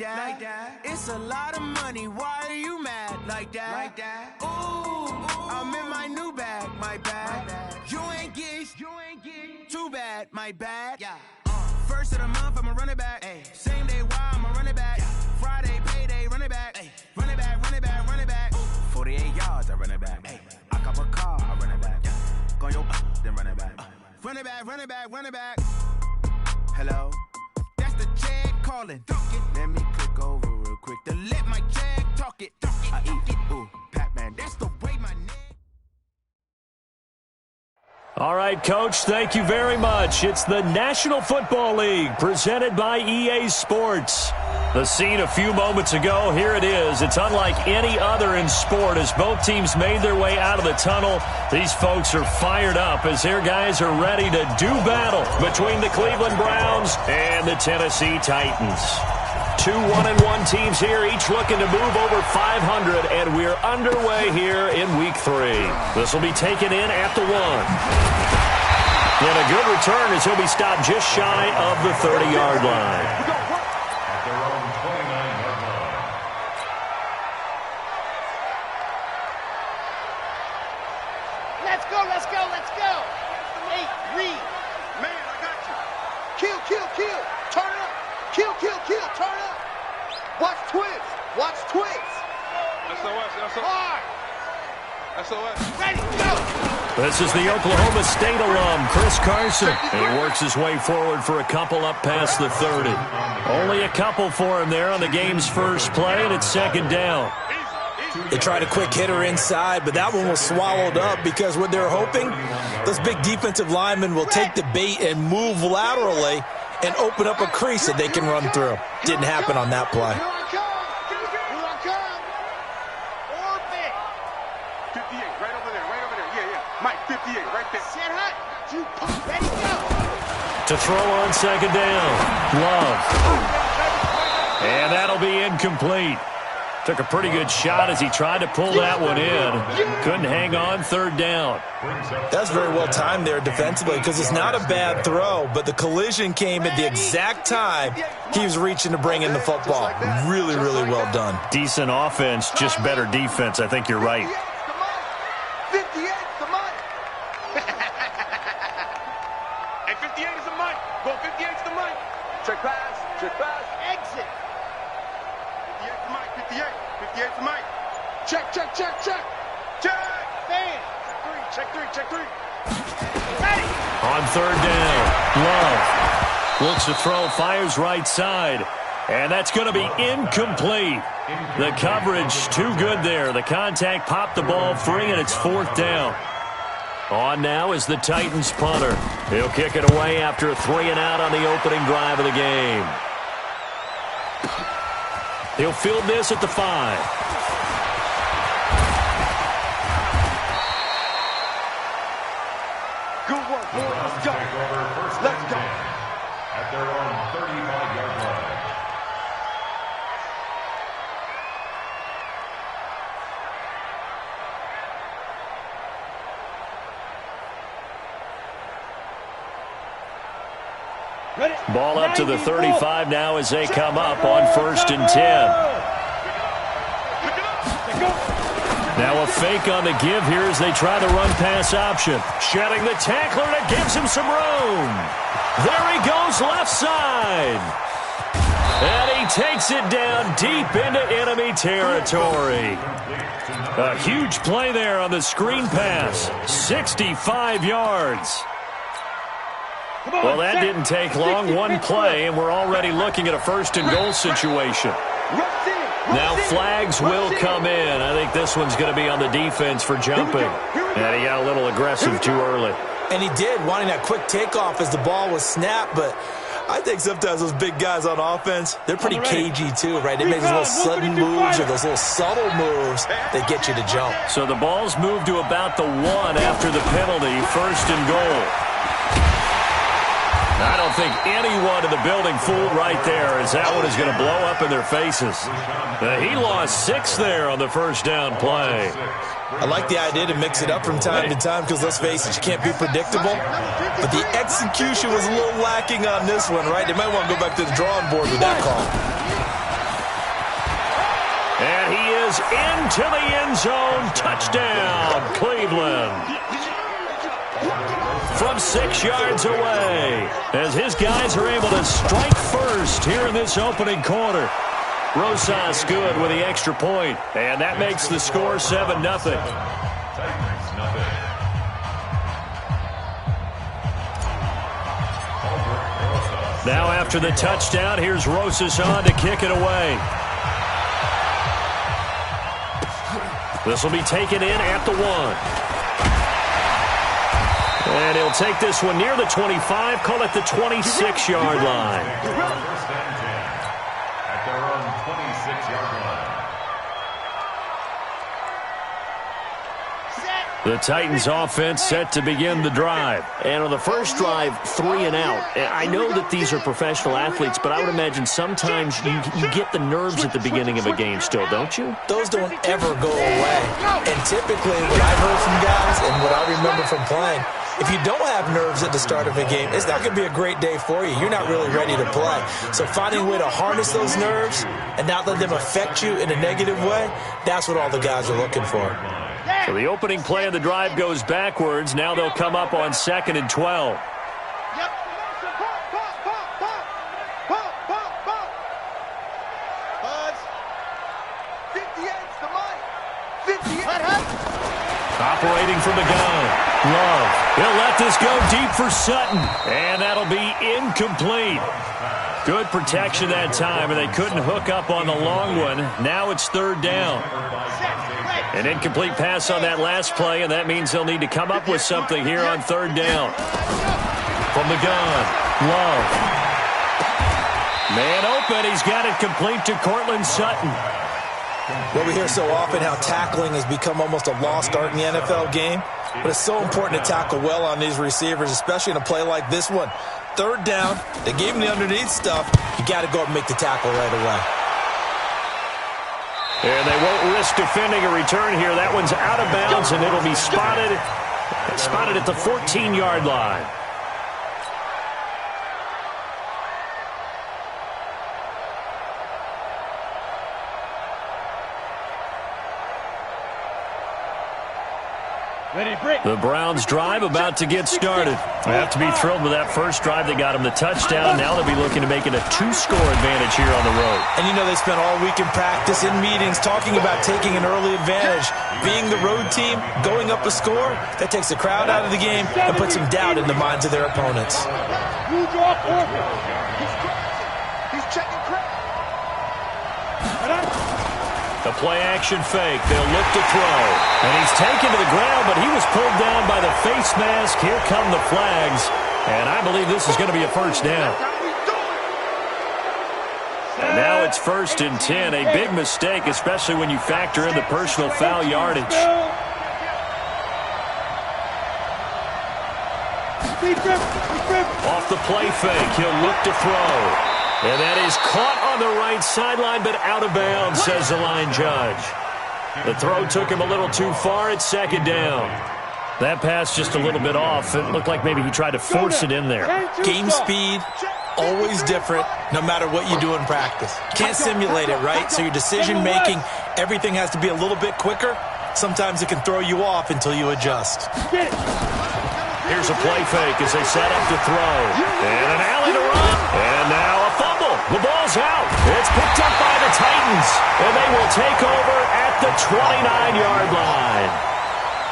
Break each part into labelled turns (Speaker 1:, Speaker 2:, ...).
Speaker 1: like that. It's a lot of money, why are you mad like that? Ooh, I'm in my new bag, my bad. You ain't get too bad, my bad. First of the month, I'ma run it back. Same day, why I'ma run it back. Friday, payday, run it back. Run it back, run it back, run it back. 48 yards, I run it back. I cop a car, I run it back. Go your then run it back. Run it back, run it back, run it back. Hello? That's the check calling. Let me click over real quick to let my check talk it. I eat it. Ooh, Pac-Man, that's the way my name.
Speaker 2: All right, Coach, thank you very much. It's the National Football League presented by EA Sports. The scene a few moments ago, here it is. It's unlike any other in sport as both teams made their way out of the tunnel. These folks are fired up as their guys are ready to do battle between the Cleveland Browns and the Tennessee Titans. Two 1-1 teams here, each looking to move over 500, and we're underway here in Week 3. This will be taken in at the 1. And a good return as he'll be stopped just shy of the 30-yard line.
Speaker 3: Let's go, let's go, let's go. 8, read. Man, I got you. Kill, kill, kill. Turn it up. Kill, kill, kill. Turn it up. Watch twins. Watch twins. SOS, SOS. SOS. Ready, go.
Speaker 2: This is the Oklahoma State alum, Chris Carson. And he works his way forward for a couple up past the 30. Only a couple for him there on the game's first play, and it's second down.
Speaker 4: They tried a quick hitter inside, but that one was swallowed up because what they're hoping, those big defensive linemen will take the bait and move laterally and open up a crease that they can run through. Didn't happen on that play.
Speaker 3: 58, right over there. Yeah. Mike, 58, right there. Set hot. Ready, go.
Speaker 2: To throw on second down. Love. And that'll be incomplete. Took a pretty good shot as he tried to pull that one in. Couldn't hang on, third down.
Speaker 4: That's very well timed there defensively because it's not a bad throw, but the collision came at the exact time he was reaching to bring in the football. Really, really well done.
Speaker 2: Decent offense, just better defense. I think you're right.
Speaker 3: 58 is the mic. Hey, 58 is the mic. Go 58 is the mic. Check pass, exit. 58 is the mic, 58. 58 is the mic. Check. Fan. Check three. Ready.
Speaker 2: On third down, Love looks to throw, fires right side. And that's going to be incomplete. The coverage too good there. The contact popped the ball free, and it's fourth down. On now is the Titans punter. He'll kick it away after a 3-and-out on the opening drive of the game. He'll field this at the 5.
Speaker 3: Good work, boys. Let's go. Let's go.
Speaker 5: At their own 35-yard line.
Speaker 2: Ball up to the 35 now as they come up on 1st and 10. Now a fake on the give here as they try the run-pass option. Shedding the tackler, and it gives him some room. There he goes left side. And he takes it down deep into enemy territory. A huge play there on the screen pass. 65 yards. Well, that didn't take long. One play, and we're already looking at a 1st and goal situation. Now flags will come in. I think this one's going to be on the defense for jumping. And he got a little aggressive too early.
Speaker 4: And he did, wanting that quick takeoff as the ball was snapped, but I think sometimes those big guys on offense, they're pretty cagey too, right? They make those little sudden moves or those little subtle moves that get you to jump.
Speaker 2: So the ball's moved to about the 1 after the penalty, 1st and goal. I don't think anyone in the building fooled right there as that one is going to blow up in their faces. He lost 6 there on the 1st down play.
Speaker 4: I like the idea to mix it up from time to time because, let's face it, you can't be predictable. But the execution was a little lacking on this one, right? They might want to go back to the drawing board with that call.
Speaker 2: goes into the end zone. Touchdown, Cleveland. From 6 yards away, as his guys are able to strike first here in this opening quarter. Rosas good with the extra point, and that makes the score 7-0. Now after the touchdown, here's Rosas on to kick it away. This will be taken in at the 1. And he'll take this one near the 25, call it the 26-yard line.
Speaker 5: First and 10 at their own 26-yard line.
Speaker 2: The Titans offense set to begin the drive.
Speaker 6: And on the first drive, 3 and out. I know that these are professional athletes, but I would imagine sometimes you get the nerves at the beginning of a game still, don't you?
Speaker 4: Those don't ever go away. And typically what I've heard from guys and what I remember from playing, if you don't have nerves at the start of a game, it's not going to be a great day for you. You're not really ready to play. So finding a way to harness those nerves and not let them affect you in a negative way, that's what all the guys are looking for.
Speaker 2: So the opening play of the drive goes backwards. Now they'll come up on 2nd and 12. Operating from the gun, Love. He'll let this go deep for Sutton, and that'll be incomplete. Good protection that time, and they couldn't hook up on the long one. Now it's 3rd down. An incomplete pass on that last play, and that means they'll need to come up with something here on 3rd down. From the gun, Love. Man open, he's got it complete to Cortland Sutton.
Speaker 4: Well, we hear so often how tackling has become almost a lost art in the NFL game, but it's so important to tackle well on these receivers, especially in a play like this one. 3rd down, they gave him the underneath stuff. You got to go up and make the tackle right away.
Speaker 2: And they won't risk defending a return here. That one's out of bounds, and it'll be spotted at the 14-yard line. The Browns drive about to get started. They have to be thrilled with that first drive. They got them the touchdown. Now they'll be looking to make it a 2-score advantage here on the road.
Speaker 4: And you know they spent all week in practice, in meetings, talking about taking an early advantage. Being the road team, going up a score, that takes the crowd out of the game and puts some doubt in the minds of their opponents.
Speaker 3: He's checking credit.
Speaker 2: The play-action fake. They'll look to throw. And he's taken to the ground, but he was pulled down by the face mask. Here come the flags. And I believe this is going to be a first down. And now it's 1st and 10. A big mistake, especially when you factor in the personal foul yardage. Off the play fake, he'll look to throw. And that is caught on the right sideline, but out of bounds, says the line judge. The throw took him a little too far. It's 2nd down. That pass just a little bit off. It looked like maybe he tried to force it in there.
Speaker 4: Game speed, always different, no matter what you do in practice. Can't simulate it, right? So your decision-making, everything has to be a little bit quicker. Sometimes it can throw you off until you adjust.
Speaker 2: Here's a play fake as they set up to throw. And an alley to run. And now a fumble. The ball's out. It's picked up by the Titans. And they will take over at the 29-yard line.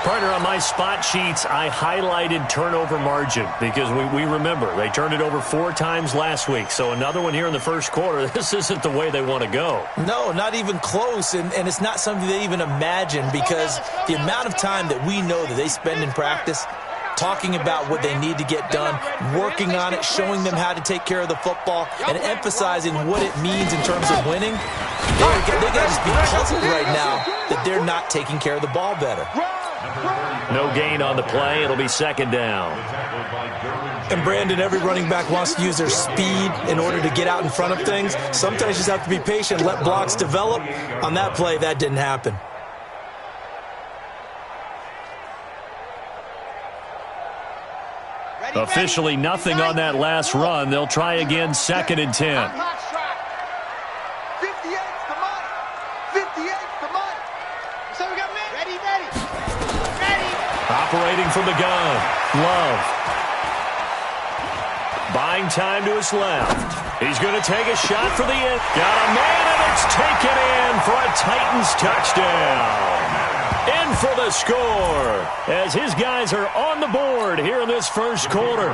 Speaker 2: Partner, on my spot sheets, I highlighted turnover margin because we remember they turned it over 4 times last week. So another one here in the first quarter. This isn't the way they want to go.
Speaker 4: No, not even close. And it's not something they even imagine because the amount of time that we know that they spend in practice talking about what they need to get done, working on it, showing them how to take care of the football, and emphasizing what it means in terms of winning. They got to just be puzzled right now that they're not taking care of the ball better.
Speaker 2: No gain on the play. It'll be 2nd down.
Speaker 4: And Brandon, every running back wants to use their speed in order to get out in front of things. Sometimes you just have to be patient, let blocks develop. On that play, that didn't happen.
Speaker 2: Officially nothing on that last run. They'll try again, 2nd and 10.
Speaker 3: 58's the money. 58's the money.
Speaker 2: operating from the gun. Love. Buying time to his left. He's going to take a shot for the end. Got a man, and it's taken in for a Titans touchdown. In for the score as his guys are on the board here in this first quarter.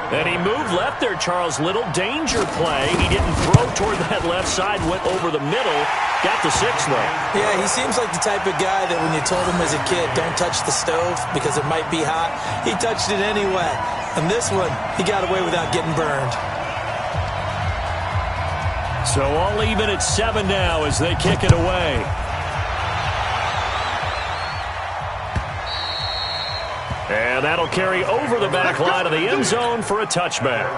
Speaker 2: And he moved left there, Charles. Little danger play. He didn't throw toward that left side, went over the middle. Got the 6, though.
Speaker 4: Yeah, he seems like the type of guy that when you told him as a kid, don't touch the stove because it might be hot, he touched it anyway. And this one, he got away without getting burned.
Speaker 2: So all even at 7 now as they kick it away. And that'll carry over the back line of the end zone for a touchback.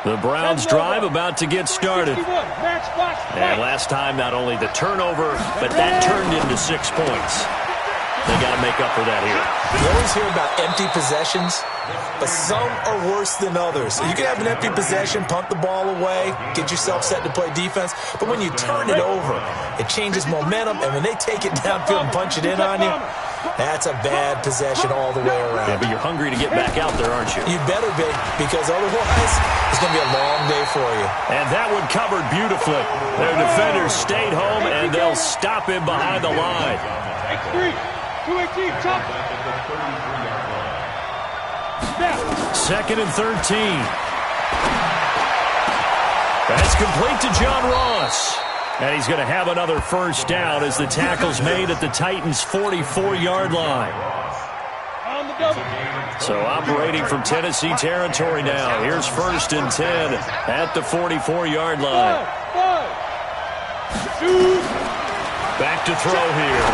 Speaker 2: The Browns drive about to get started. And last time, not only the turnover, but that turned into 6 points. They got to make up for that here.
Speaker 4: You always hear about empty possessions, but some are worse than others. You can have an empty possession, punt the ball away, get yourself set to play defense, but when you turn it over, it changes momentum, and when they take it downfield and punch it in on you, that's a bad possession all the way around.
Speaker 2: Yeah, but you're hungry to get back out there, aren't you?
Speaker 4: You better be, because otherwise it's going to be a long day for you.
Speaker 2: And that one covered beautifully. Their defenders stayed home, and they'll stop him behind the line.
Speaker 3: 218, top.
Speaker 2: Second and 13. That's complete to John Ross. And he's going to have another first down as the tackle's made at the Titans' 44-yard line. So operating from Tennessee territory now. Here's first and 10 at the 44-yard line. Back to throw here.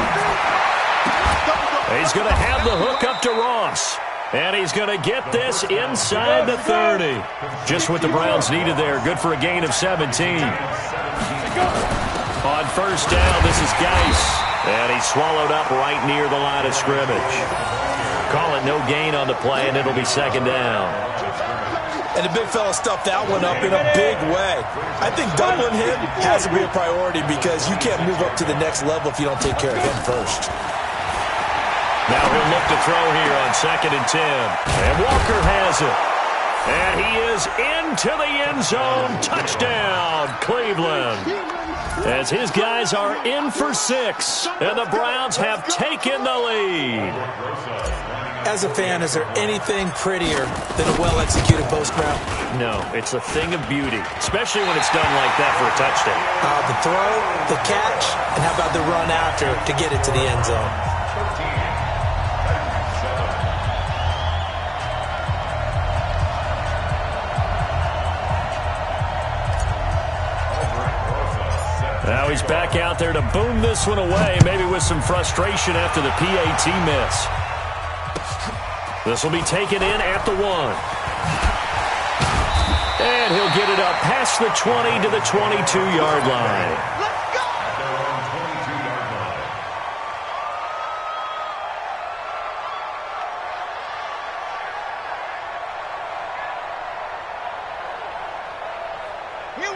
Speaker 2: He's going to have the hook up to Ross. And he's going to get this inside the 30. Just what the Browns needed there. Good for a gain of 17. On first down, this is Geis. And he's swallowed up right near the line of scrimmage. Call it no gain on the play, and it'll be second down.
Speaker 4: And the big fella stuffed that one up in a big way. I think doubling him has to be a priority because you can't move up to the next level if you don't take care of him first.
Speaker 2: Now he'll look to throw here on second and 10. And Walker has it. And he is into the end zone. Touchdown, Cleveland. As his guys are in for 6. And the Browns have taken the lead.
Speaker 4: As a fan, is there anything prettier than a well-executed post route?
Speaker 2: No, it's a thing of beauty, especially when it's done like that for a touchdown.
Speaker 4: The throw, the catch, and how about the run after to get it to the end zone?
Speaker 2: Now he's back out there to boom this one away, maybe with some frustration after the PAT miss. This will be taken in at the 1. And he'll get it up past the 20 to the 22-yard line.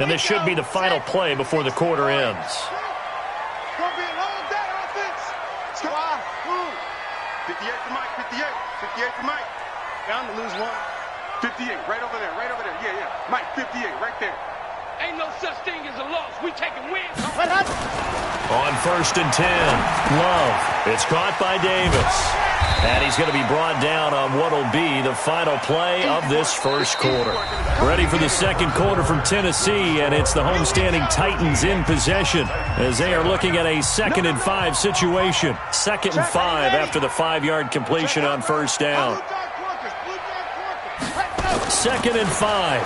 Speaker 2: And this should be the final play before the quarter ends.
Speaker 3: Gonna be a long day, offense. Squad, move. 58 for Mike, 58. 58 for Mike. Down to lose one. 58, right over there, right over there. Yeah, yeah. Mike, 58, right there. Ain't no such thing as a loss. We taking wins.
Speaker 2: On first and 10, Love. It's caught by Davis. And he's going to be brought down on what will be the final play of this first quarter. Ready for the second quarter from Tennessee, and it's the homestanding Titans in possession as they are looking at a 2nd and 5 situation. 2nd and 5 after the 5-yard completion on first down. 2nd and 5.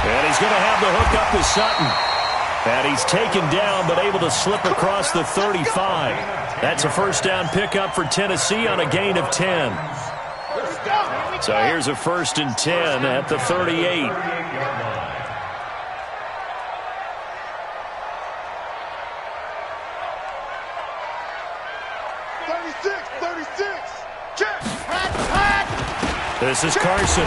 Speaker 2: And he's going to have the hook up to Sutton. And he's taken down but able to slip across the 35. That's a first down pickup for Tennessee on a gain of 10. So here's a 1st and 10 at the 38.
Speaker 3: 36. Check.
Speaker 2: This is Carson.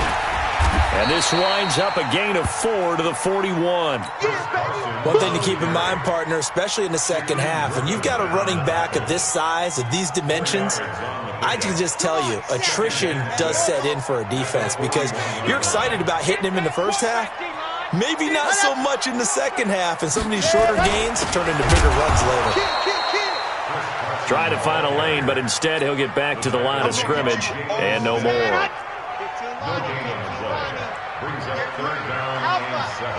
Speaker 2: And this winds up a gain of 4 to the 41.
Speaker 4: One thing to keep in mind, partner, especially in the second half, when you've got a running back of this size, of these dimensions, I can just tell you, attrition does set in for a defense because you're excited about hitting him in the first half. Maybe not so much in the second half, and some of these shorter gains turn into bigger runs later.
Speaker 2: Try to find a lane, but instead he'll get back to the line of scrimmage and no more.
Speaker 5: Brings up third down and 7.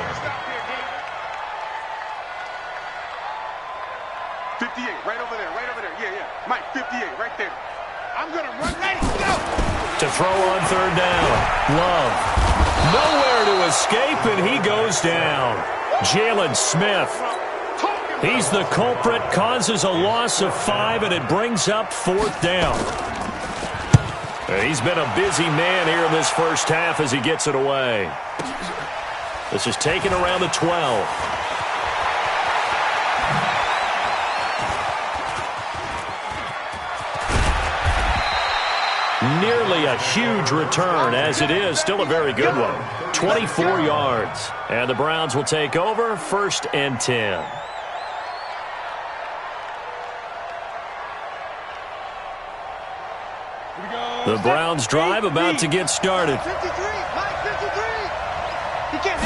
Speaker 3: 58, right over there. Yeah. Mike, 58, right there. I'm going to run ready, go!
Speaker 2: To throw on third down. Love. Nowhere to escape, and he goes down. Jalen Smith. He's the culprit, causes a loss of 5, and it brings up fourth down. He's been a busy man here in this first half as he gets it away. This is taken around the 12. Nearly a huge return, as it is still a very good one. 24 yards. And the Browns will take over, 1st and 10. The Browns drive about to get started.
Speaker 3: 53, Mike, 53. He can't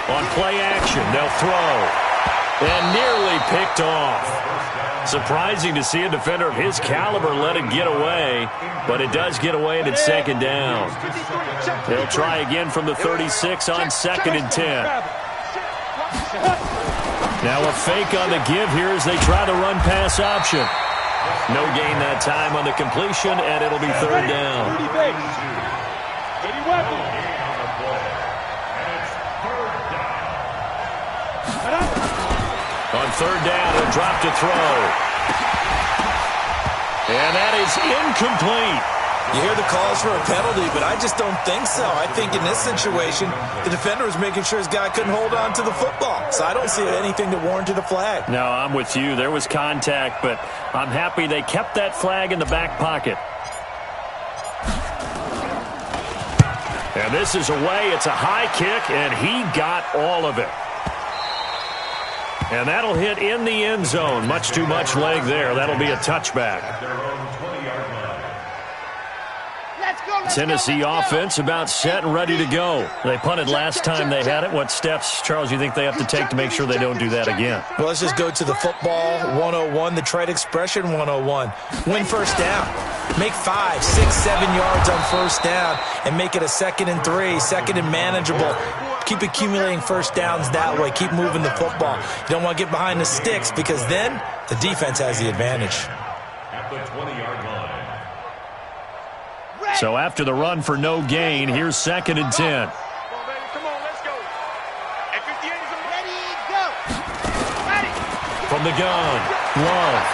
Speaker 2: On play action, they'll throw. And nearly picked off. Surprising to see a defender of his caliber let it get away, but it does get away and it's second down. They'll try again from the 36 on 2nd and 10. Now a fake on the give here as they try the run-pass option. No gain that time on the completion, and it'll be third down. On third down, he'll drop to throw. And that is incomplete.
Speaker 4: You hear the calls for a penalty, but I just don't think so. I think in this situation, the defender was making sure his guy couldn't hold on to the football. So I don't see anything to warrant a flag.
Speaker 2: No, I'm with you. There was contact, but I'm happy they kept that flag in the back pocket. And this is away. It's a high kick, and he got all of it. And that'll hit in the end zone. Much too much leg there. That'll be a touchback. Tennessee offense about set and ready to go. They punted last time they had it. What steps, Charles, you think they have to take to make sure they don't do that again?
Speaker 4: Well, let's just go to the football 101, the trade expression 101. Win first down. Make 5, 6, 7 yards on first down and make it a 2nd and 3, 2nd and manageable. Keep accumulating first downs that way. Keep moving the football. You don't want to get behind the sticks because then the defense has the advantage.
Speaker 5: At the 20-yard line.
Speaker 2: So after the run for no gain, here's 2nd and 10.
Speaker 3: Come on, let's go. At 58 is ready, go. Ready.
Speaker 2: From the gun, Love.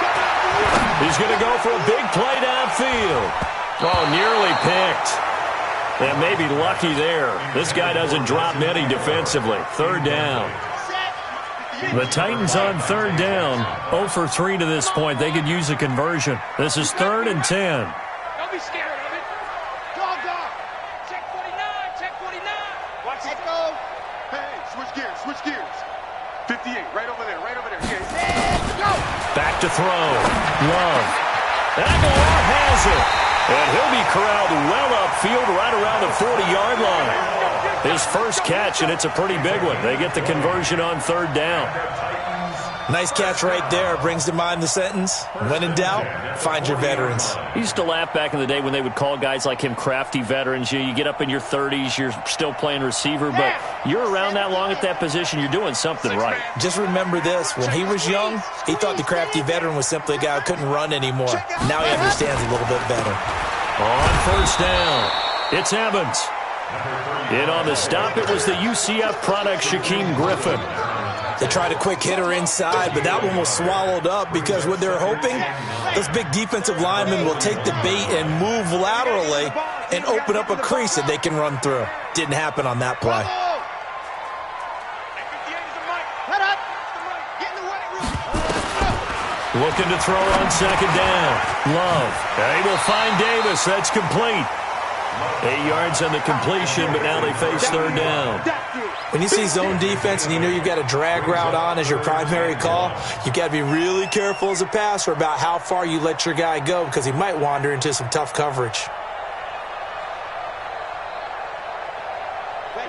Speaker 2: He's going to go for a big play downfield. Oh, nearly picked. And maybe lucky there. This guy doesn't drop many defensively. Third down. The Titans on third down. 0 for 3 to this point. They could use a conversion. This is 3rd and 10.
Speaker 3: Don't be scared of it. Dog. Check 49, check 49. Watch it. Go. Hey, switch gears. 58, right over there. Yeah. Go.
Speaker 2: Back to throw. Love. Aguilar has it. And he'll be corralled well upfield right around the 40-yard line. His first catch, and it's a pretty big one. They get the conversion on third down.
Speaker 4: Nice catch right there. Brings to mind the sentence, when in doubt, find your veterans.
Speaker 2: I used to laugh back in the day when they would call guys like him crafty veterans. You get up in your 30s, you're still playing receiver, but you're around that long at that position, you're doing something right.
Speaker 4: Just remember this. When he was young, he thought the crafty veteran was simply a guy who couldn't run anymore. Now he understands a little bit better.
Speaker 2: On first down, it's Evans. In on the stop, it was the UCF product, Shaquem Griffin.
Speaker 4: They tried a quick hitter inside, but that one was swallowed up because what they're hoping, those big defensive linemen will take the bait and move laterally and open up a crease that they can run through. Didn't happen on that play.
Speaker 2: Looking to throw on second down. Love. They will find Davis. That's complete. 8 yards on the completion, but now they face third down.
Speaker 4: When you see zone defense and you know you've got a drag route on as your primary call, you've got to be really careful as a passer about how far you let your guy go because he might wander into some tough coverage.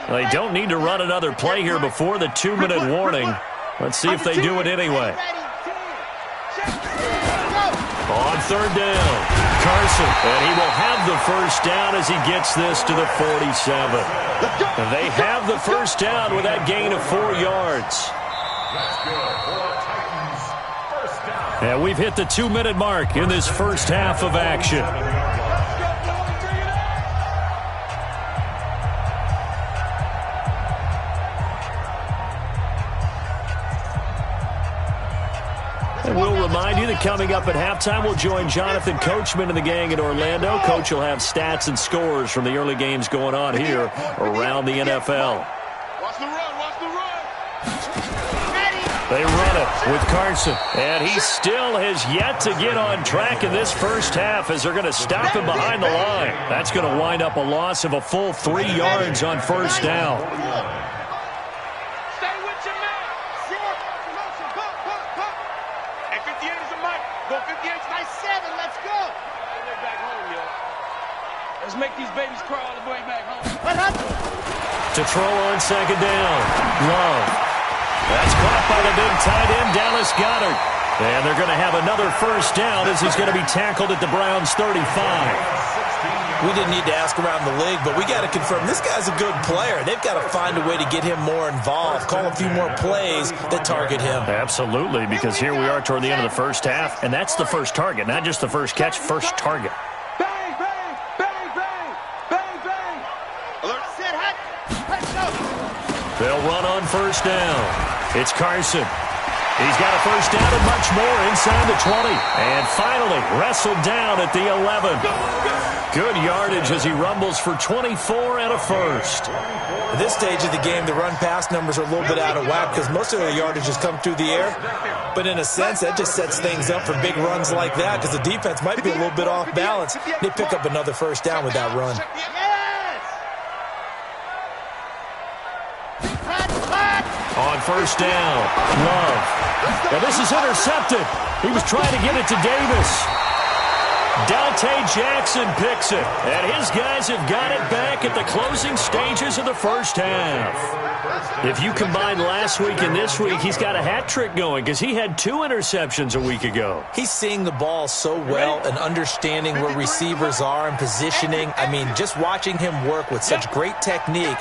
Speaker 2: They don't need to run another play here before the 2-minute warning. Let's see if they do it anyway. On third down, Carson, and he will have the first down as he gets this to the 47. They have the first down with that gain of 4 yards. And we've hit the 2-minute mark in this first half of action. And we'll remind you that coming up at halftime, we'll join Jonathan Coachman and the gang in Orlando. Coach will have stats and scores from the early games going on here around the NFL.
Speaker 3: Watch the run, watch the run.
Speaker 2: They run it with Carson, and he still has yet to get on track in this first half as they're going to stop him behind the line. That's going to wind up a loss of a full 3 yards on first down.
Speaker 3: Stay with your man. Hey, 58 is a mic. Go 58's nice 7. Let's go. All the way back home, yo. Let's make these babies crawl all the way back home.
Speaker 2: To throw on second down, Love. That's caught by the big tight end, Dallas Goedert. And they're going to have another first down as he's going to be tackled at the Browns' 35.
Speaker 4: We didn't need to ask around the league, but we got to confirm this guy's a good player. They've got to find a way to get him more involved, call a few more plays that target him.
Speaker 2: Absolutely, because here we are toward the end of the first half, and that's the first target, not just the first catch, first target.
Speaker 3: Bang, bang, bang, bang, bang, bang. Alert. Set, hot. Let's go.
Speaker 2: They'll run on first down. It's Carson. He's got a first down and much more inside the 20. And finally wrestled down at the 11. Good yardage as he rumbles for 24 and a first.
Speaker 4: At this stage of the game, the run-pass numbers are a little bit out of whack because most of the yardage has come through the air. But in a sense, that just sets things up for big runs like that because the defense might be a little bit off balance. They pick up another first down with that run.
Speaker 2: On first down, Love. Now this is intercepted. He was trying to get it to Davis. Dante Jackson picks it, and his guys have got it back at the closing stages of the first half. If you combine last week and this week, he's got a hat trick going because he had 2 interceptions a week ago.
Speaker 4: He's seeing the ball so well and understanding where receivers are and positioning. I mean, just watching him work with such great technique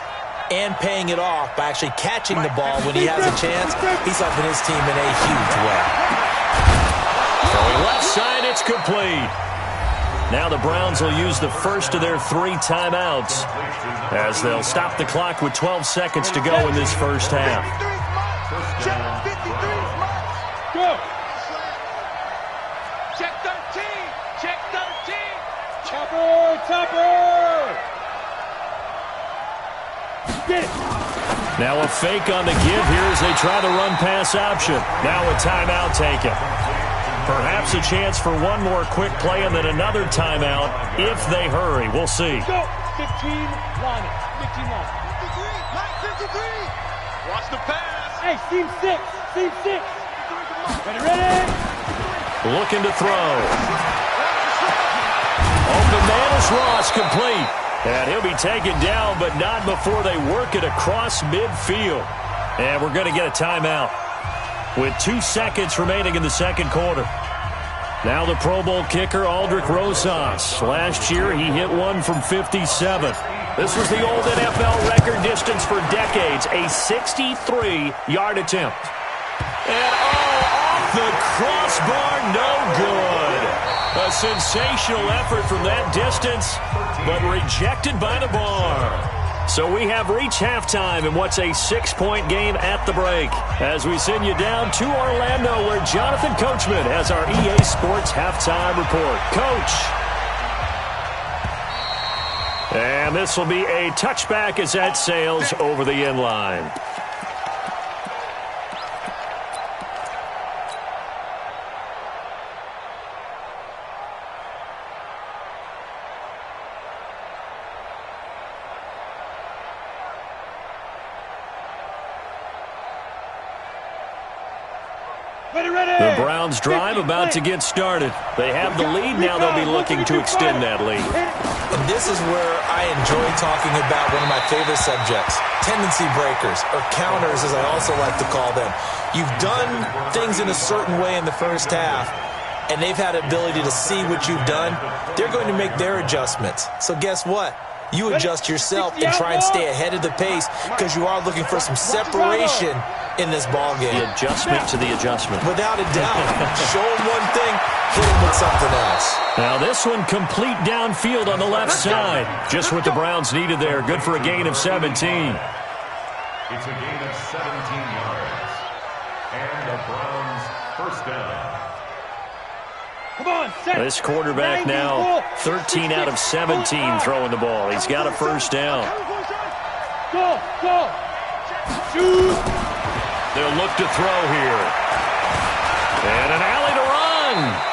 Speaker 4: and paying it off by actually catching the ball when he has a chance, he's helping his team in a huge way.
Speaker 2: Going left side, it's complete. Now the Browns will use the first of their 3 timeouts as they'll stop the clock with 12 seconds to go in this first half.
Speaker 3: Go. Check 13. Check 13. Chopper, chopper. Get it.
Speaker 2: Now a fake on the give here as they try the run-pass option. Now a timeout taken. Perhaps a chance for one more quick play and then another timeout if they hurry. We'll see.
Speaker 3: Go. 15 line it. 15 line. 53. 53. Watch the pass. Hey, seam 6. Seam 6. Ready, ready.
Speaker 2: Looking to throw. Open man is Ross, complete. And he'll be taken down, but not before they work it across midfield. And we're going to get a timeout with 2 seconds remaining in the second quarter. Now the Pro Bowl kicker, Aldrick Rosas. Last year, he hit one from 57. This was the old NFL record distance for decades, a 63-yard attempt. And off the crossbar, no good. A sensational effort from that distance, but rejected by the bar. So we have reached halftime in what's a 6-point game at the break as we send you down to Orlando where Jonathan Coachman has our EA Sports halftime report. Coach. And this will be a touchback as that sails over the end line. The Browns drive about to get started. They have the lead. Now they'll be looking to extend that lead.
Speaker 4: And this is where I enjoy talking about one of my favorite subjects, tendency breakers, or counters as I also like to call them. You've done things in a certain way in the first half, and they've had the ability to see what you've done. They're going to make their adjustments. So guess what? You adjust yourself and try and stay ahead of the pace because you are looking for some separation in this ball game.
Speaker 2: The adjustment to the adjustment.
Speaker 4: Without a doubt. Show them one thing, hit them with something else.
Speaker 2: Now this one complete downfield on the left side. Just what the Browns needed there. Good for a gain of 17.
Speaker 5: It's a gain of 17 yards. And the Browns first down.
Speaker 7: Come on,
Speaker 2: this quarterback now 13 out of 17 throwing the ball. He's got a first down.
Speaker 7: Go, go. Shoot.
Speaker 2: They'll look to throw here. And an alley to run.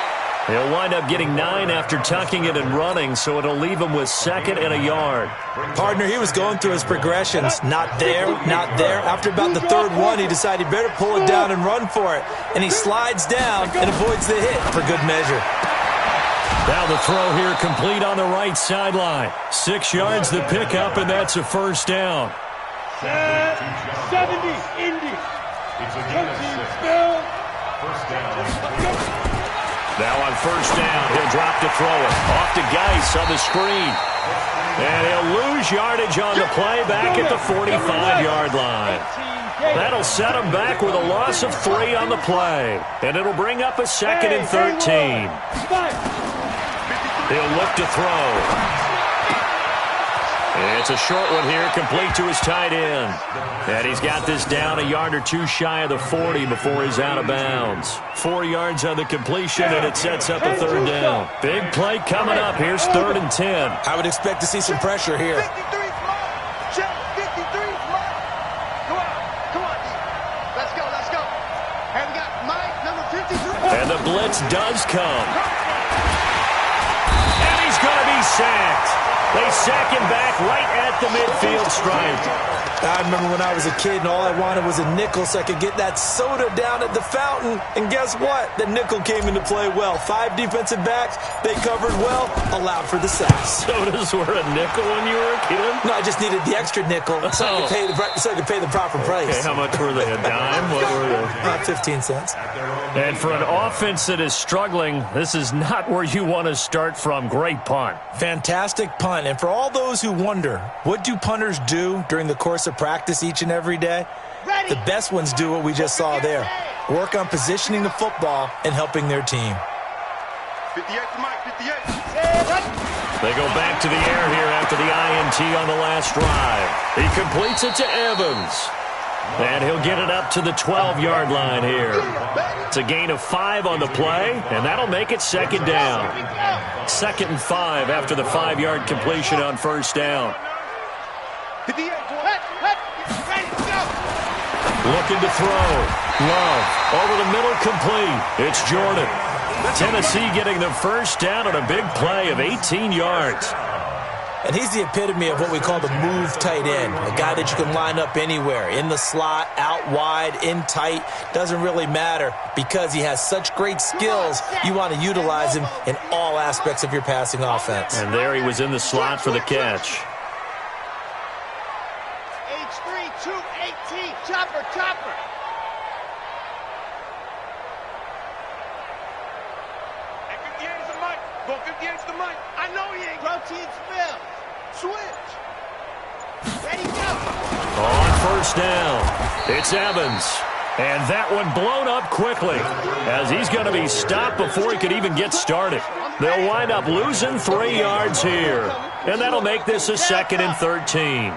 Speaker 2: He'll wind up getting 9 after tucking it and running, so it'll leave him with 2nd and a yard.
Speaker 4: Partner, he was going through his progressions. Not there, not there. After about the 3rd one, he decided he better pull it down and run for it. And he slides down and avoids the hit for good measure.
Speaker 2: Now the throw here complete on the right sideline. 6 yards the pickup, and that's a first down.
Speaker 7: 70, Indy.
Speaker 5: It's a gain of 6. First down.
Speaker 2: Now on first down, he'll drop to throw it. Off to Geis on the screen. And he'll lose yardage on the play back at the 45-yard line. That'll set him back with a loss of 3 on the play. And it'll bring up a 2nd and 13. He'll look to throw. It's a short one here, complete to his tight end. And he's got this down a yard or 2 shy of the 40 before he's out of bounds. 4 yards on the completion, and it sets up a 3rd down. Big play coming up. Here's 3rd and 10.
Speaker 4: I would expect to see some pressure here.
Speaker 3: 53 check, 53 Come on. Let's go. And we got Mike, number 53.
Speaker 2: And the blitz does come. And he's going to be sacked. They sack him back right at the midfield stripe.
Speaker 4: I remember when I was a kid and all I wanted was a nickel so I could get that soda down at the fountain. And guess what? The nickel came into play well. 5 defensive backs, they covered well, allowed for the sacks.
Speaker 2: Sodas were a nickel when you were a kid?
Speaker 4: No, I just needed the extra nickel so I could pay the proper price.
Speaker 2: Okay, how much were they? A dime? What were they?
Speaker 4: 15 cents.
Speaker 2: And for an offense that is struggling, this is not where you want to start from. Great punt.
Speaker 4: Fantastic punt. And for all those who wonder, what do punters do during the course of practice each and every day? The best ones do what we just saw there. Work on positioning the football and helping their team.
Speaker 3: 58 to Mike, 58.
Speaker 2: They go back to the air here after the INT on the last drive. He completes it to Evans. And he'll get it up to the 12-yard line here. It's a gain of 5 on the play, and that'll make it 2nd down. 2nd and 5 after the 5-yard completion on first down.
Speaker 3: 58,
Speaker 2: Looking to throw. Love. Over the middle, complete. It's Jordan. Tennessee getting the first down on a big play of 18 yards.
Speaker 4: And he's the epitome of what we call the move tight end. A guy that you can line up anywhere. In the slot, out wide, in tight. Doesn't really matter because he has such great skills. You want to utilize him in all aspects of your passing offense.
Speaker 2: And there he was in the slot for the catch.
Speaker 3: H3, 218, chopper. And 58 is the mic. Go 58 is the mic. I know he ain't. Protein spill. Switch. Ready, go.
Speaker 2: On first down, it's Evans. And that one blown up quickly as he's going to be stopped before he could even get started. They'll wind up losing 3 yards here. And that'll make this a 2nd and 13.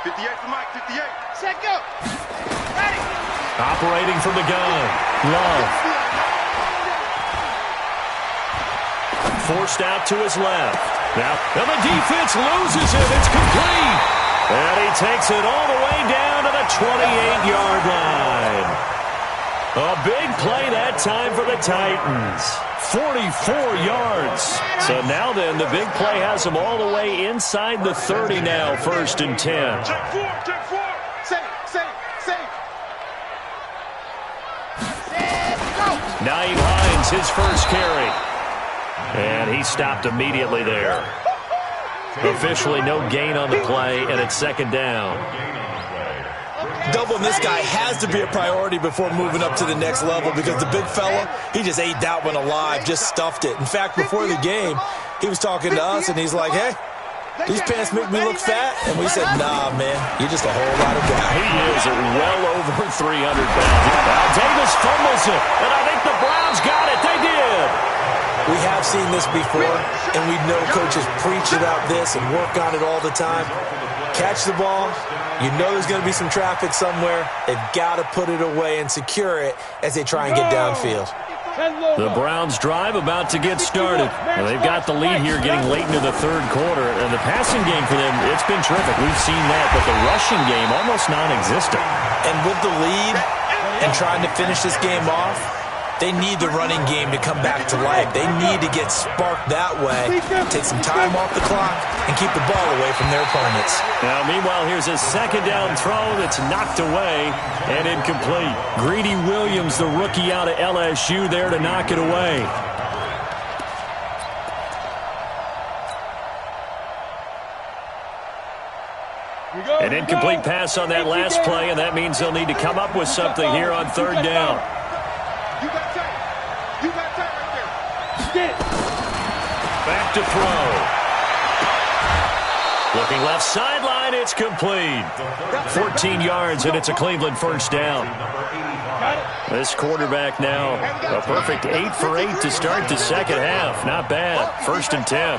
Speaker 3: 58 to Mike, 58. Set, go. Ready.
Speaker 2: Operating from the gun. Love. Forced out to his left. Now, and the defense loses it. It's complete. And he takes it all the way down to the 28-yard line. A big play that time for the Titans. 44 yards. So now then, the big play has them all the way inside the 30 now, 1st and 10.
Speaker 3: Check 4. Save. Set, go.
Speaker 2: is his first carry. And he stopped immediately there. Officially no gain on the play, and it's second down.
Speaker 4: Doubling this guy has to be a priority before moving up to the next level because the big fella, he just ate that one alive, just stuffed it. In fact, before the game, he was talking to us, and he's like, hey, these pants make me look fat. And we said, nah, man, you're just a whole lot of guy.
Speaker 2: He is at well over 300 pounds. Now Davis fumbles it, and I think the Browns got it. They did.
Speaker 4: We have seen this before, and we know coaches preach about this and work on it all the time. Catch the ball. You know there's going to be some traffic somewhere. They've got to put it away and secure it as they try and get downfield.
Speaker 2: The Browns drive about to get started. Well, they've got the lead here getting late into the third quarter. And the passing game for them, it's been terrific. We've seen that. But the rushing game, almost non-existent.
Speaker 4: And with the lead and trying to finish this game off, they need the running game to come back to life. They need to get sparked that way, take some time off the clock, and keep the ball away from their opponents.
Speaker 2: Now, meanwhile, here's a second down throw that's knocked away and incomplete. Greedy Williams, the rookie out of LSU, there to knock it away. An incomplete pass on that last play, and that means they'll need to come up with something here on third down.
Speaker 3: You got time. You got time right there.
Speaker 2: Back to throw. Looking left sideline, it's complete. 14 yards, and it's a Cleveland first down. This quarterback now, a perfect 8 for 8 to start the second half. Not bad. First and 10.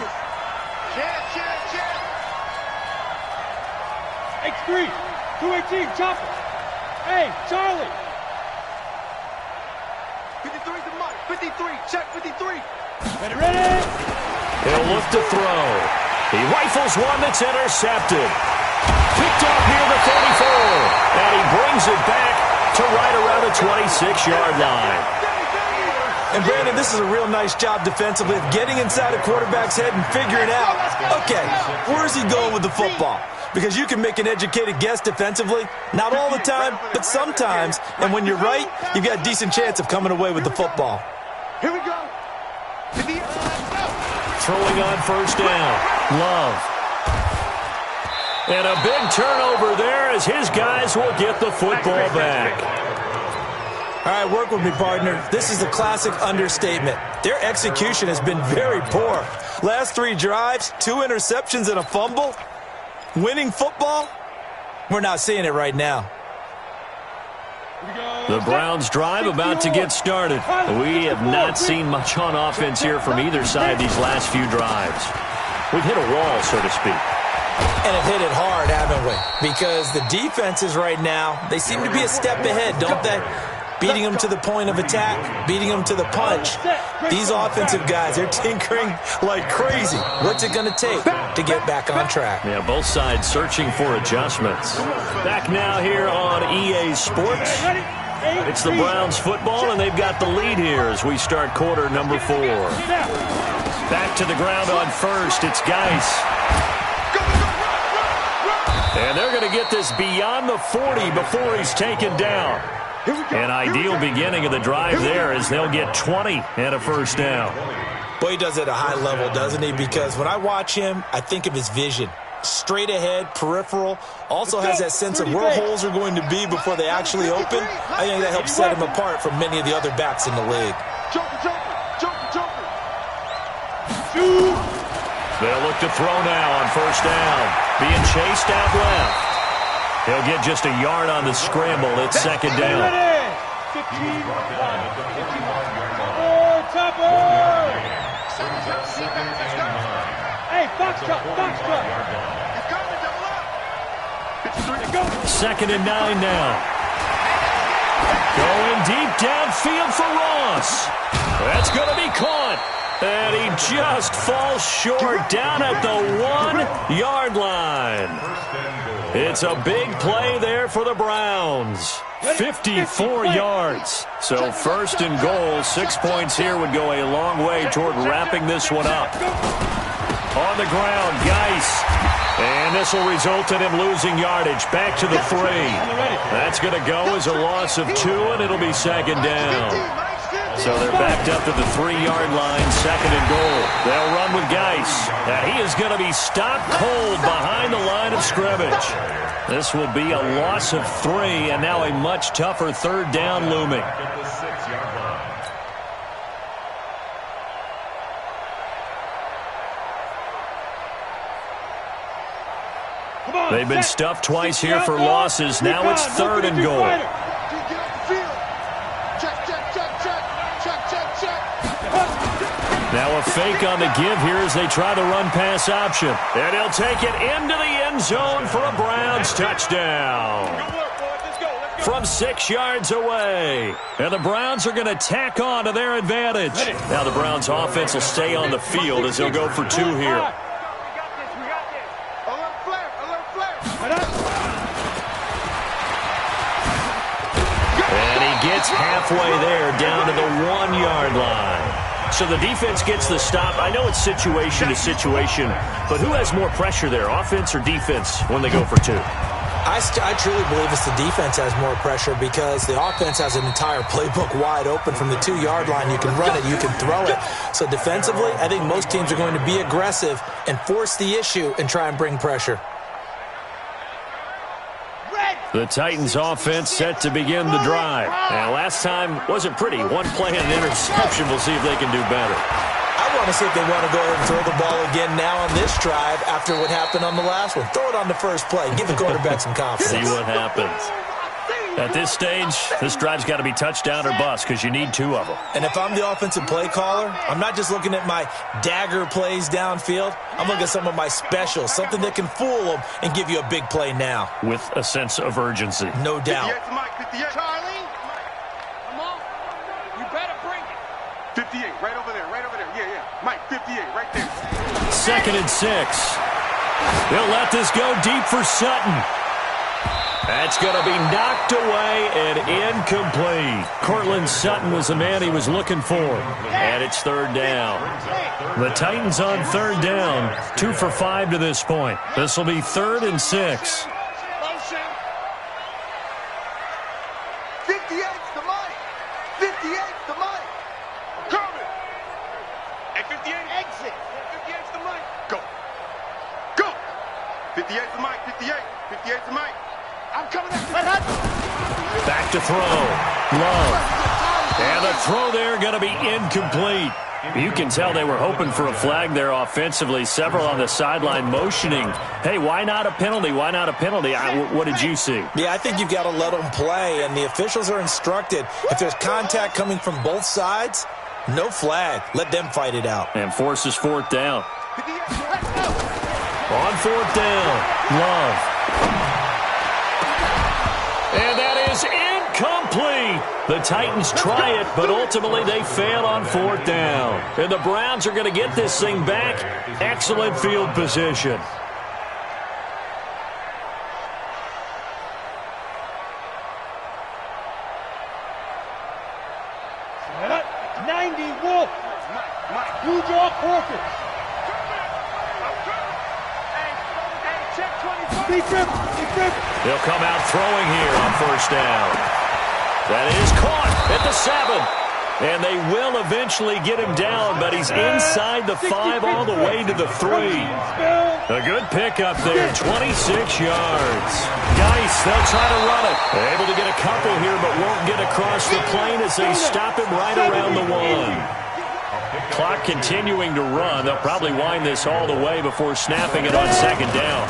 Speaker 7: X3, 218, chopper. Hey, Charlie.
Speaker 3: 53's the money. 53. Check 53.
Speaker 7: Ready?
Speaker 2: He'll look to throw. He rifles one that's intercepted. Picked up near the 34. And he brings it back to right around the 26-yard line.
Speaker 4: And, Brandon, this is a real nice job defensively of getting inside a quarterback's head and figuring out, okay, where's he going with the football? Because you can make an educated guess defensively. Not all the time, but sometimes. And when you're right, you've got a decent chance of coming away with the football.
Speaker 3: Here we go.
Speaker 2: Throwing on first down. Love. And a big turnover there as his guys will get the football back.
Speaker 4: All right, work with me, partner. This is a classic understatement. Their execution has been very poor. Last 3 drives, 2 interceptions and a fumble. Winning football? We're not seeing it right now.
Speaker 2: The Browns drive about to get started. We have not seen much on offense here from either side these last few drives. We've hit a wall, so to speak.
Speaker 4: And have hit it hard, haven't we? Because the defenses right now, they seem to be a step ahead, don't they? Beating them to the point of attack, beating them to the punch. These offensive guys, they're tinkering like crazy. What's it going to take to get back on track?
Speaker 2: Yeah, both sides searching for adjustments. Back now here on EA Sports. It's the Browns football, and they've got the lead here as we start quarter number 4. Back to the ground on first. It's Geis. And they're going to get this beyond the 40 before he's taken down. An ideal beginning of the drive there as they'll get 20 and a first down.
Speaker 4: Boy, he does it at a high level, doesn't he? Because when I watch him, I think of his vision. Straight ahead, peripheral. Also has that sense of where holes are going to be before they actually open. I think that helps set him apart from many of the other backs in the league.
Speaker 2: They'll look to throw now on first down. Being chased out left. He'll get just a yard on the scramble. It's second down.
Speaker 7: 15. Oh, Topper! Hey, box cut.
Speaker 2: Second and 9 now. Going deep downfield for Ross. That's going to be caught. And he just falls short down at the 1-yard line. It's a big play there for the Browns. 54 yards. So first and goal, 6 points here would go a long way toward wrapping this one up. On the ground, Geis. And this will result in him losing yardage. Back to the 3. That's going to go as a loss of 2, and it'll be second down. So they're backed up to the 3-yard line, 2nd and goal. They'll run with Geis. And he is going to be stopped cold behind the line of scrimmage. This will be a loss of 3, and now a much tougher 3rd down looming. They've been stuffed twice here for losses. Now it's 3rd and goal. Now a fake on the give here as they try the run-pass option. And he'll take it into the end zone for a Browns touchdown. From 6 yards away. And the Browns are going to tack on to their advantage. Now the Browns offense will stay on the field as they'll go for 2 here. And he gets halfway there down to the 1-yard line. So the defense gets the stop. I know it's situation to situation, but who has more pressure there, offense or defense, when they go for 2?
Speaker 4: I truly believe it's the defense has more pressure because the offense has an entire playbook wide open from the 2-yard line. You can run it, you can throw it. So defensively, I think most teams are going to be aggressive and force the issue and try and bring pressure.
Speaker 2: The Titans offense set to begin the drive. And last time wasn't pretty. 1 play and an interception. We'll see if they can do better.
Speaker 4: I want to see if they want to go ahead and throw the ball again now on this drive after what happened on the last one. Throw it on the first play. Give the quarterback some confidence.
Speaker 2: See what happens. At this stage, this drive's got to be touchdown or bust because you need 2 of them.
Speaker 4: And if I'm the offensive play caller, I'm not just looking at my dagger plays downfield. I'm looking at some of my specials, something that can fool them and give you a big play now.
Speaker 2: With a sense of urgency.
Speaker 4: No doubt.
Speaker 3: 58 to Mike, 58. Charlie, come on. You better bring it. 58, right over there, right over there. Yeah, yeah. Mike, 58, right there.
Speaker 2: 2nd and 6. They'll let this go deep for Sutton. That's going to be knocked away and incomplete. Cortland Sutton was the man he was looking for. And it's 3rd down. The Titans on 3rd down. 2 for 5 to this point. This will be 3rd and 6.
Speaker 3: 58's the Mike. 58's the Mike. Coming. Hey, 58 exit. 58's the Mike. Go. Go. 58's the Mike. 58. 58's the Mike. I'm coming at you.
Speaker 2: Back to throw. Love. And the throw there going to be incomplete. You can tell they were hoping for a flag there offensively. Several on the sideline motioning. Hey, why not a penalty? Why not a penalty? What did you see?
Speaker 4: Yeah, I think you've got to let them play, and the officials are instructed. If there's contact coming from both sides, no flag. Let them fight it out.
Speaker 2: And forces 4th down. On 4th down, Love. And that is incomplete. The Titans try it, but ultimately they fail on 4th down. And the Browns are going to get this thing back. Excellent field position.
Speaker 7: Set up. 90 Wolf. You draw Corker.
Speaker 2: They'll come out throwing here on 1st down. That is caught at the 7. And they will eventually get him down, but he's inside the 5 all the way to the 3. A good pickup there, 26 yards. Geis, they'll try to run it. They're able to get a couple here, but won't get across the plane as they stop him right around the 1. Clock continuing to run. They'll probably wind this all the way before snapping it on 2nd down.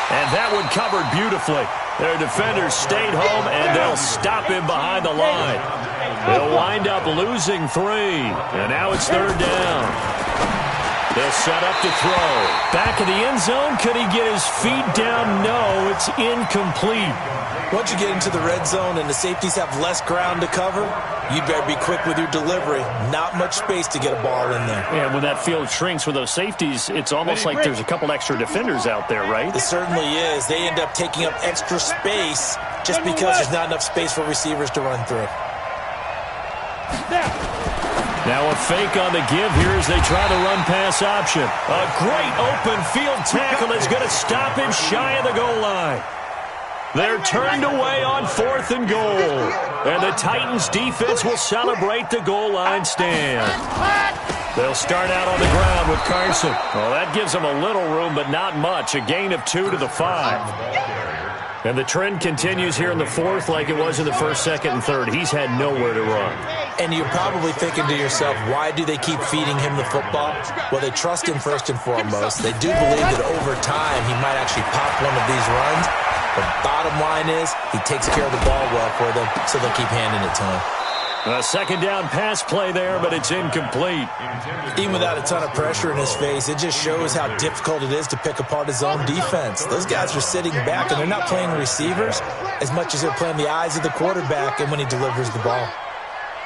Speaker 2: And that one covered beautifully. Their defenders stayed home, and they'll stop him behind the line. They'll wind up losing 3. And now it's 3rd down. They'll set up to throw. Back in the end zone. Could he get his feet down? No, it's incomplete.
Speaker 4: Once you get into the red zone and the safeties have less ground to cover, you better be quick with your delivery. Not much space to get a ball in there.
Speaker 2: Yeah, when that field shrinks with those safeties, it's almost like there's a couple extra defenders out there, right?
Speaker 4: It certainly is. They end up taking up extra space just because there's not enough space for receivers to run through.
Speaker 2: Now a fake on the give here as they try the run-pass option. A great open field tackle is going to stop him shy of the goal line. They're turned away on 4th and goal. And the Titans defense will celebrate the goal line stand. They'll start out on the ground with Carson. Well, that gives them a little room, but not much. A gain of 2 to the 5. And the trend continues here in the 4th like it was in the 1st, 2nd, and 3rd. He's had nowhere to run.
Speaker 4: And you're probably thinking to yourself, why do they keep feeding him the football? Well, they trust him first and foremost. They do believe that over time he might actually pop one of these runs. The bottom line is he takes care of the ball well for them, so they'll keep handing it to him.
Speaker 2: A 2nd down pass play there, but it's incomplete.
Speaker 4: Even without a ton of pressure in his face, it just shows how difficult it is to pick apart his own defense. Those guys are sitting back, and they're not playing receivers as much as they're playing the eyes of the quarterback and when he delivers the ball.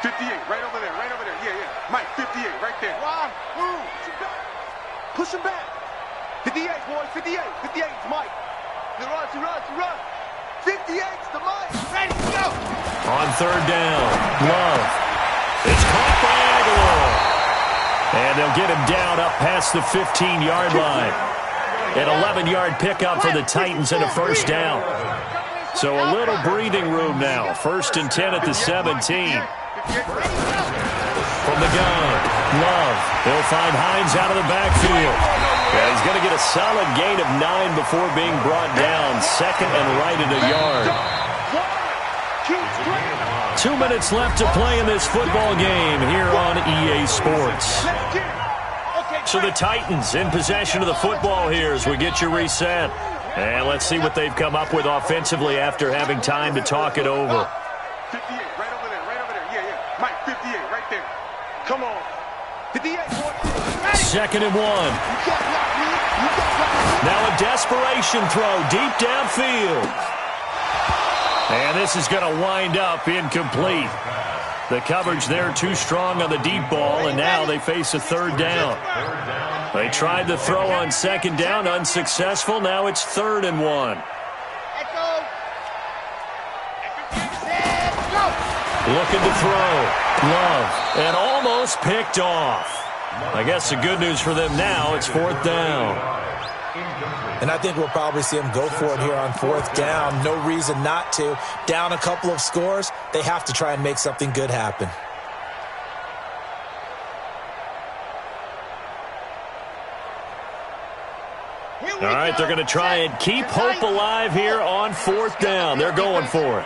Speaker 3: 58, right over there, right over there. Yeah, yeah. Mike, 58, right there. Ron, move. Push him back. 58, boys, 58. 58 is Mike. To run. 58's the Mike. Ready, go.
Speaker 2: On 3rd down, Love. It's caught by Aguilar. And they'll get him down up past the 15-yard line. An 11-yard pickup for the Titans and a 1st down. So a little breathing room now. 1st and 10 at the 17. From the gun, Love. He'll find Hines out of the backfield. Yeah, he's going to get a solid gain of 9 before being brought down. 2nd and right at a yard. 2 minutes left to play in this football game here on EA Sports. So the Titans in possession of the football here as we get you reset. And let's see what they've come up with offensively after having time to talk it over.
Speaker 3: 58, right over there. Yeah. Mike, 58, right there. Come on. 58, boy.
Speaker 2: 2nd and 1. Now a desperation throw deep downfield. And this is going to wind up incomplete. The coverage there too strong on the deep ball, and now they face a 3rd down. They tried the throw on 2nd down, unsuccessful. Now it's 3rd and 1. Looking to throw. Love. And almost picked off. I guess the good news for them now, it's 4th down.
Speaker 4: And I think we'll probably see them go for it here on 4th down. No reason not to. Down a couple of scores, they have to try and make something good happen.
Speaker 2: All right, they're going to try and keep hope alive here on 4th down. They're going for it.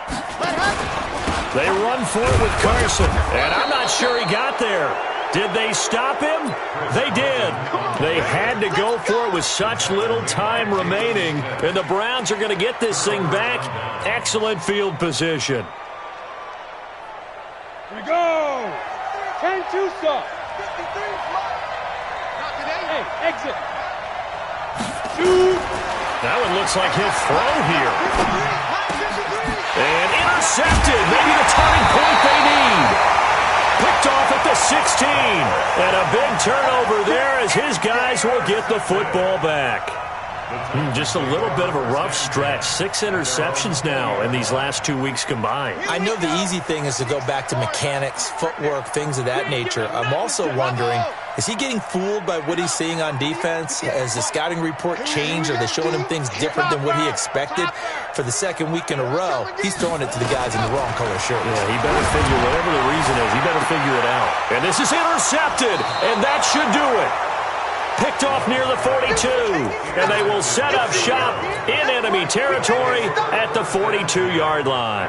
Speaker 2: They run for it with Carson, and I'm not sure he got there. Did they stop him? They did. They had to go for it with such little time remaining, and the Browns are going to get this thing back. Excellent field position.
Speaker 7: Here we go. 10-2 stop. Hey, exit. Shoot.
Speaker 2: That one looks like he'll throw here. And intercepted. Maybe the turning point they need. Picked off at the 16. And a big turnover there as his guys will get the football back. Just a little bit of a rough stretch. 6 interceptions now in these last 2 weeks combined.
Speaker 4: I know the easy thing is to go back to mechanics, footwork, things of that nature. I'm also wondering, is he getting fooled by what he's seeing on defense? Has the scouting report changed? Are they showing him things different than what he expected? For the 2nd week in a row, he's throwing it to the guys in the wrong color shirts.
Speaker 2: Yeah, he better figure, whatever the reason is, he better figure it out. And this is intercepted, and that should do it. Picked off near the 42, and they will set up shop in enemy territory at the 42-yard line.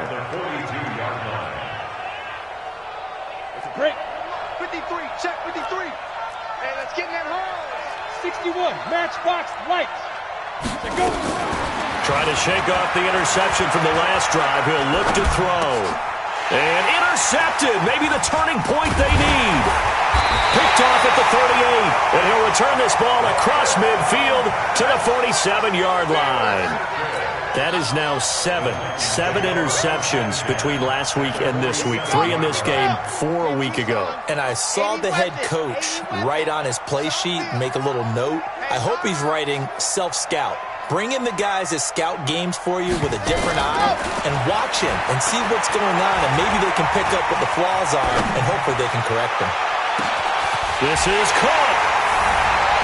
Speaker 7: It's a break.
Speaker 3: 53, check 53. Hey, let's get in that hole.
Speaker 7: 61, matchbox lights. Let's go.
Speaker 2: Trying to shake off the interception from the last drive. He'll look to throw. And intercepted. Maybe the turning point they need. Picked off at the 38. And he'll return this ball across midfield to the 47-yard line. That is now 7 interceptions between last week and this week. 3 in this game, 4 a week ago.
Speaker 4: And I saw the head coach write on his play sheet, make a little note. I hope he's writing self-scout. Bring in the guys that scout games for you with a different eye and watch him and see what's going on, and maybe they can pick up what the flaws are, and hopefully they can correct them.
Speaker 2: This is caught.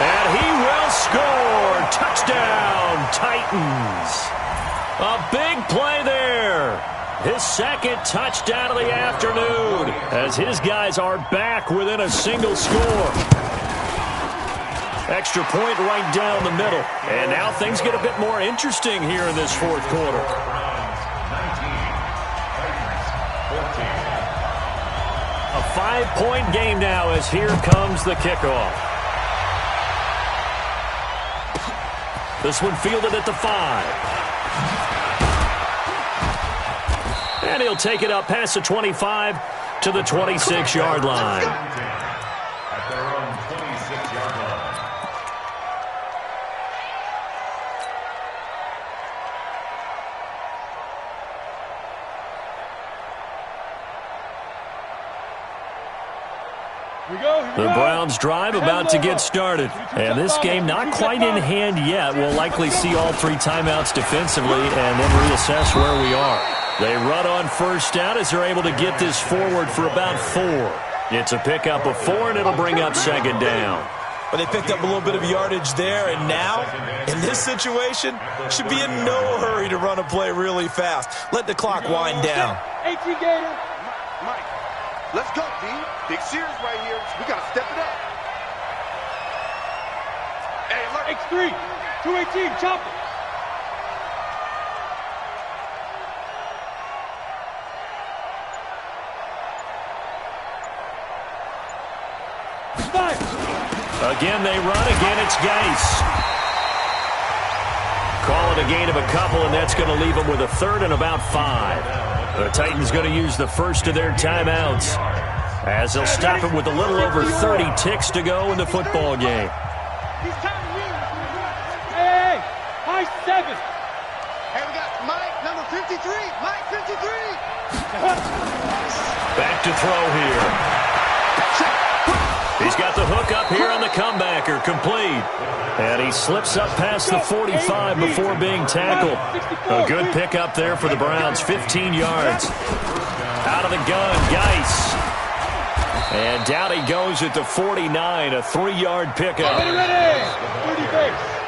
Speaker 2: And he will score. Touchdown, Titans. A big play there. His second touchdown of the afternoon as his guys are back within a single score. Extra point right down the middle. And now things get a bit more interesting here in this fourth quarter. A 5-point game now as here comes the kickoff. This one fielded at the 5. And he'll take it up past the 25 to the 26-yard line.
Speaker 5: At their own 26-yard line.
Speaker 2: The Browns drive about to get started. And this game not quite in hand yet. We'll likely see all 3 timeouts defensively and then reassess where we are. They run on first down as they're able to get this forward for about 4. It's a pickup of 4, and it'll bring up second down.
Speaker 4: But they picked up a little bit of yardage there, and now, in this situation, should be in no hurry to run a play really fast. Let the clock wind down.
Speaker 7: 18 Gator.
Speaker 3: Mike, let's go, D. Big series right here. We got to step it up. Hey, look.
Speaker 7: X3. 218. Chop it.
Speaker 2: Again, they run. Again, it's Geis. Call it a gain of a couple, and that's going to leave them with a third and about 5. The Titans going to use the first of their timeouts as they'll stop it with a little over 30 ticks to go in the football game.
Speaker 7: Hey, high 7.
Speaker 3: Hey, we got Mike, number 53. Mike, 53.
Speaker 2: Back to throw here. He's got the hook up here on the comebacker, complete. And he slips up past the 45 before being tackled. A good pickup there for the Browns, 15 yards. Out of the gun, Geis. And down he goes at the 49, a 3-yard pickup.
Speaker 7: Ready, 30 base.